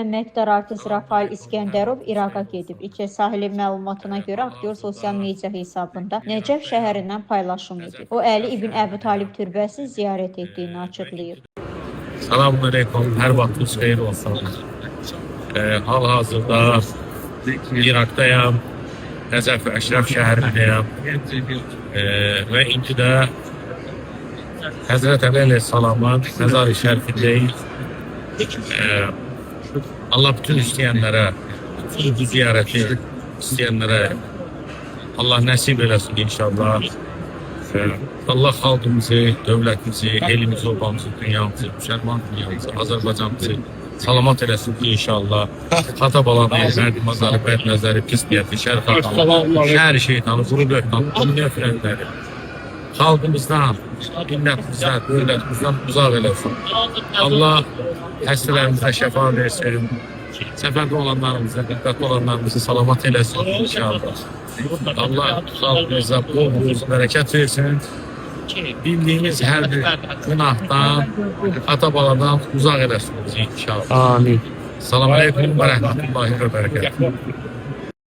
Əməkdar artist Rafael İskəndərov İraqa gedib. İçə sahili məlumatına görə aktyor sosial media hesabında Nəcəf şəhərindən paylaşım edib. O, Əli İbn Əbi Talib türbəsini ziyarət etdiyini açıqlayıb. Selamünaleyküm, her vaktiniz hayır olsun. Hal-hazırda İraqdayam, Nəcəf Əşrəf şəhərindəyəm və indi də Həzrət Əli əleyhissalamın məzar-ı şərifindəyik. Allah bütün istəyənlərə, bütün bu ziyarəti istəyənlərə Allah nəsib eləsin inşallah. Allah xalqımızı, dövlətimizi, elimizi, obamızı, dünyamızı, müsəlman dünyamızı, Azərbaycanımızı salamat eləsin inşallah. Xatabalanı, Mərdi Mazarı, Bədnəzəri, Pis niyyəti, Şərqatanı, şəhər şeytanı, quru böhtanı, dünya frənləri xalqımızdan, millətimizdən, dövlətimizdən uzaq eləsin. Allah həstələrimizə şəfa versin. Səfərdə olanlarımızı, diqqətli olanlarımızı salamat eləsin inşallah. Allah xalqımıza bol bərəkət versin. Bildiyimiz hər bir günahdan, ata-baladan uzaq eləsin inşallah. Amin. Selamun Aleyküm və Rəhmətullahi və Bərəkətuhu.